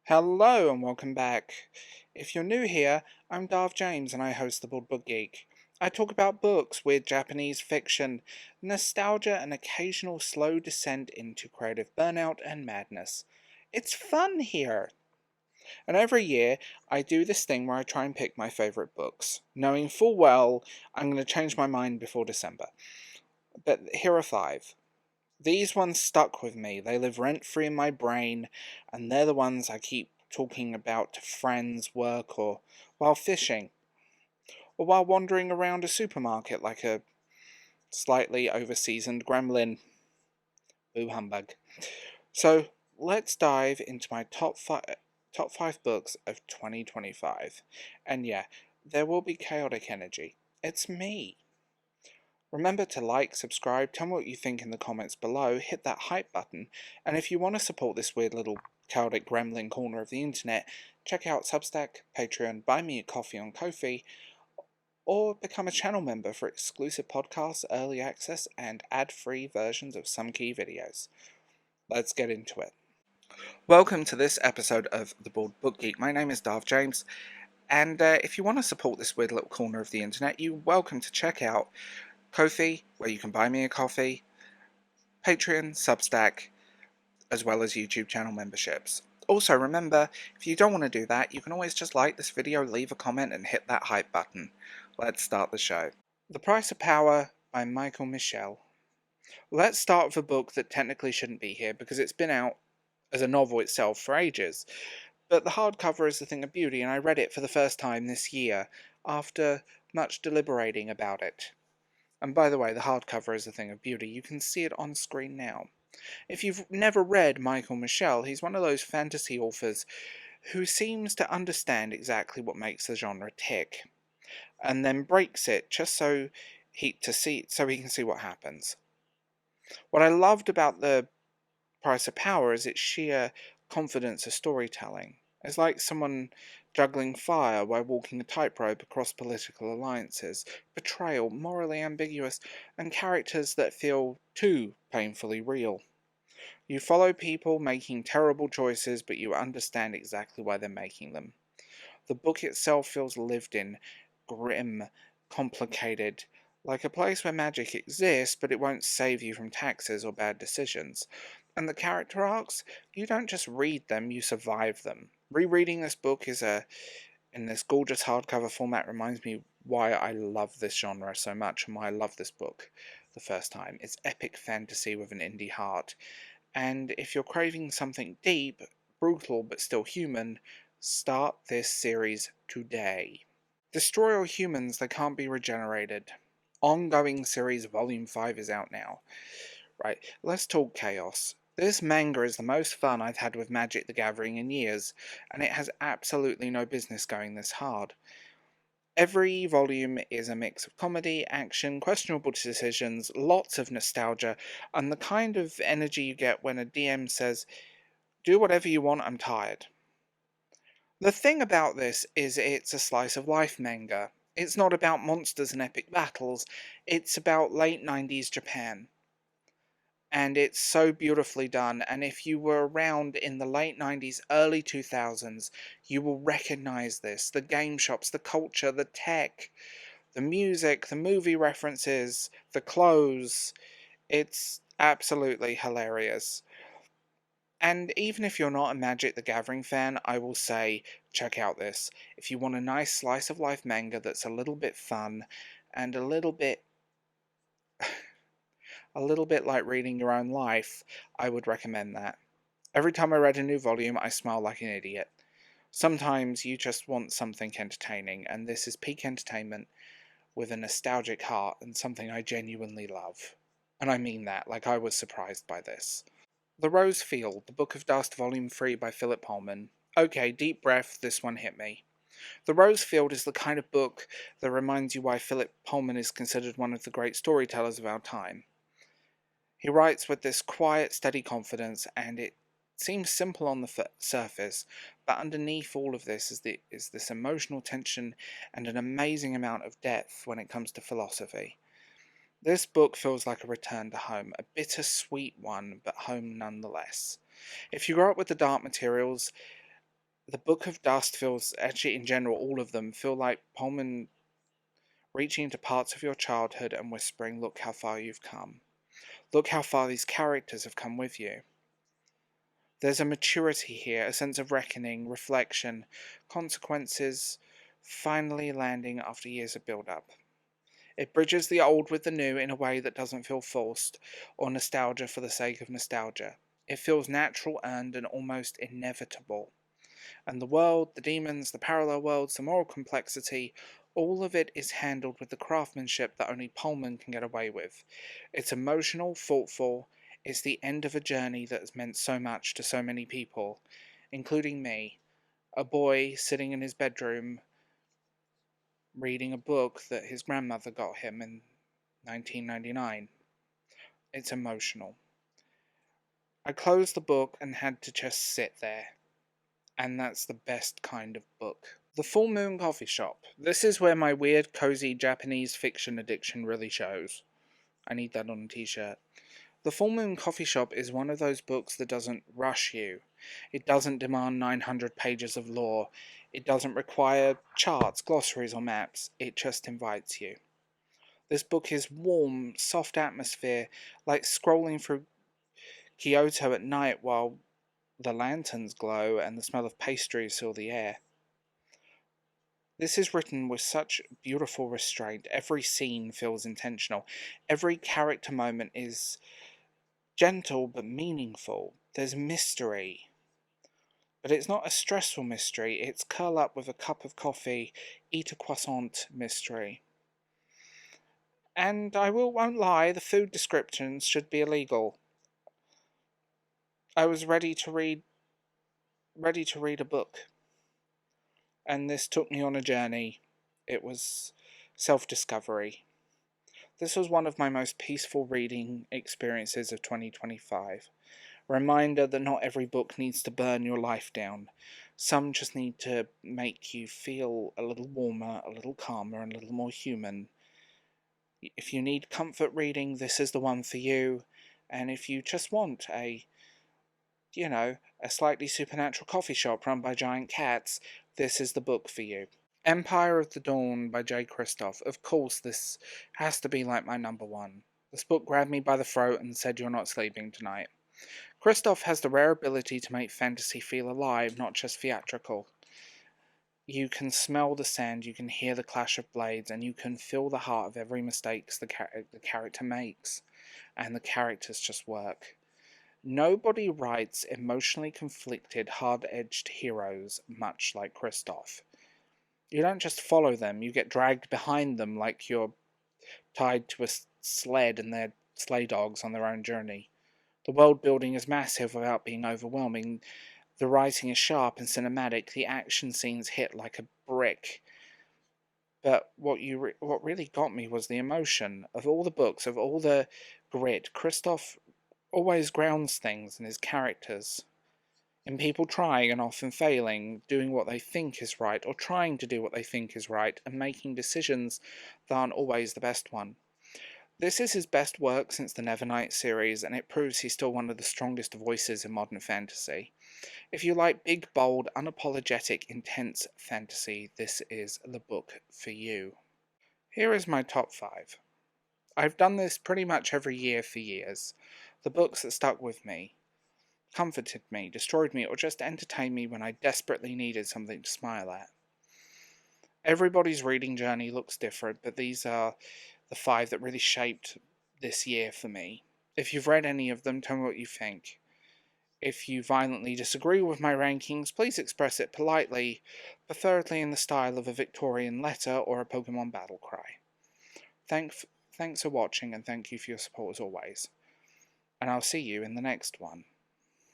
Hello and welcome back. If you're new here, I'm Darv James and I host the Board Book Geek. I talk about books, weird Japanese fiction, nostalgia, and occasional slow descent into creative burnout and madness. It's fun here! And every year, I do this thing where I try and pick my favourite books, knowing full well I'm going to change my mind before December. But here are five. These ones stuck with me. They live rent-free in my brain, and they're the ones I keep talking about to friends, work, or while fishing, or while wandering around a supermarket like a slightly over-seasoned gremlin. Boo humbug. So, let's dive into my top five books of 2025. And yeah, there will be chaotic energy. It's me. Remember to like, subscribe, tell me what you think in the comments below, hit that hype button, and if you want to support this weird little chaotic gremlin corner of the internet, check out Substack, Patreon, Buy Me a Coffee on Ko-fi, or become a channel member for exclusive podcasts, early access, and ad-free versions of some key videos. Let's get into it. Welcome to this episode of The Board Book Geek. My name is Darv James, and if you want to support this weird little corner of the internet, you're welcome to check out Ko-fi, where you can buy me a coffee, Patreon, Substack, as well as YouTube channel memberships. Also, remember, if you don't want to do that, you can always just like this video, leave a comment, and hit that hype button. Let's start the show. The Price of Power by Michel. Let's start with a book that technically shouldn't be here because it's been out as a novel itself for ages, but the hardcover is a thing of beauty, and I read it for the first time this year after much deliberating about it. And by the way, the hardcover is a thing of beauty. You can see it on screen now. If you've never read Michel, he's one of those fantasy authors who seems to understand exactly what makes the genre tick, and then breaks it just so he can see what happens. What I loved about The Price of Power is its sheer confidence of storytelling. It's like someone juggling fire while walking a tightrope across political alliances, betrayal, morally ambiguous, and characters that feel too painfully real. You follow people making terrible choices, but you understand exactly why they're making them. The book itself feels lived in, grim, complicated, like a place where magic exists, but it won't save you from taxes or bad decisions. And the character arcs, you don't just read them, you survive them. Rereading this book in this gorgeous hardcover format reminds me why I love this genre so much and why I love this book the first time. It's epic fantasy with an indie heart. And if you're craving something deep, brutal, but still human, start this series today. Destroy All Humans That Can't Be Regenerated. Ongoing series Volume 5 is out now. Right, let's talk chaos. This manga is the most fun I've had with Magic the Gathering in years, and it has absolutely no business going this hard. Every volume is a mix of comedy, action, questionable decisions, lots of nostalgia, and the kind of energy you get when a DM says, "Do whatever you want, I'm tired." The thing about this is it's a slice of life manga. It's not about monsters and epic battles, it's about late 90s Japan. And it's so beautifully done, and if you were around in the late 90s, early 2000s, you will recognize this. The game shops, the culture, the tech, the music, the movie references, the clothes. It's absolutely hilarious. And even if you're not a Magic the Gathering fan, I will say, check out this. If you want a nice slice of life manga that's a little bit fun and a little bit like reading your own life, I would recommend that. Every time I read a new volume, I smile like an idiot. Sometimes you just want something entertaining, and this is peak entertainment with a nostalgic heart and something I genuinely love. And I mean that, like I was surprised by this. The Rose Field, The Book of Dust, Volume 3 by Philip Pullman. Okay, deep breath, this one hit me. The Rose Field is the kind of book that reminds you why Philip Pullman is considered one of the great storytellers of our time. He writes with this quiet, steady confidence, and it seems simple on the surface, but underneath all of this is this emotional tension and an amazing amount of depth when it comes to philosophy. This book feels like a return to home, a bittersweet one, but home nonetheless. If you grew up with the dark materials, The Book of Dust feels, actually in general, all of them feel like Pullman reaching into parts of your childhood and whispering, look how far you've come. Look how far these characters have come with you. There's a maturity here, a sense of reckoning, reflection, consequences finally landing after years of build-up. It bridges the old with the new in a way that doesn't feel forced or nostalgia for the sake of nostalgia. It feels natural, earned, and almost inevitable. And the world, the demons, the parallel worlds, the moral complexity, all of it is handled with the craftsmanship that only Pullman can get away with. It's emotional, thoughtful, it's the end of a journey that has meant so much to so many people, including me, a boy sitting in his bedroom reading a book that his grandmother got him in 1999. It's emotional. I closed the book and had to just sit there, and that's the best kind of book. The Full Moon Coffee Shop. This is where my weird, cozy Japanese fiction addiction really shows. I need that on a t-shirt. The Full Moon Coffee Shop is one of those books that doesn't rush you. It doesn't demand 900 pages of lore. It doesn't require charts, glossaries, or maps. It just invites you. This book is warm, soft atmosphere, like scrolling through Kyoto at night while the lanterns glow and the smell of pastries fill the air. This is written with such beautiful restraint. Every scene feels intentional. Every character moment is gentle but meaningful. There's mystery. But it's not a stressful mystery. It's curl up with a cup of coffee, eat a croissant mystery. And won't lie, the food descriptions should be illegal. I was ready to read a book. And this took me on a journey. It was self-discovery. This was one of my most peaceful reading experiences of 2025. A reminder that not every book needs to burn your life down. Some just need to make you feel a little warmer, a little calmer, and a little more human. If you need comfort reading, this is the one for you. And if you just want a slightly supernatural coffee shop run by giant cats, this is the book for you. Empire of the Dawn by Kristoff. Of course, this has to be like my number one. This book grabbed me by the throat and said, "You're not sleeping tonight." Kristoff has the rare ability to make fantasy feel alive, not just theatrical. You can smell the sand, you can hear the clash of blades, and you can feel the heart of every mistake the character makes. And the characters just work. Nobody writes emotionally conflicted, hard-edged heroes much like Kristoff. You don't just follow them, you get dragged behind them like you're tied to a sled and they're sleigh dogs on their own journey. The world building is massive without being overwhelming. The writing is sharp and cinematic. The action scenes hit like a brick. But what really got me was the emotion. Of all the books, of all the grit, Kristoff always grounds things in his characters. In people trying and often failing, doing what they think is right, or trying to do what they think is right, and making decisions that aren't always the best one. This is his best work since the Nevernight series, and it proves he's still one of the strongest voices in modern fantasy. If you like big, bold, unapologetic, intense fantasy, this is the book for you. Here is my top 5. I've done this pretty much every year for years. The books that stuck with me, comforted me, destroyed me, or just entertained me when I desperately needed something to smile at. Everybody's reading journey looks different, but these are the 5 that really shaped this year for me. If you've read any of them, tell me what you think. If you violently disagree with my rankings, please express it politely, preferably in the style of a Victorian letter or a Pokemon battle cry. Thanks for watching, and thank you for your support as always. And I'll see you in the next one.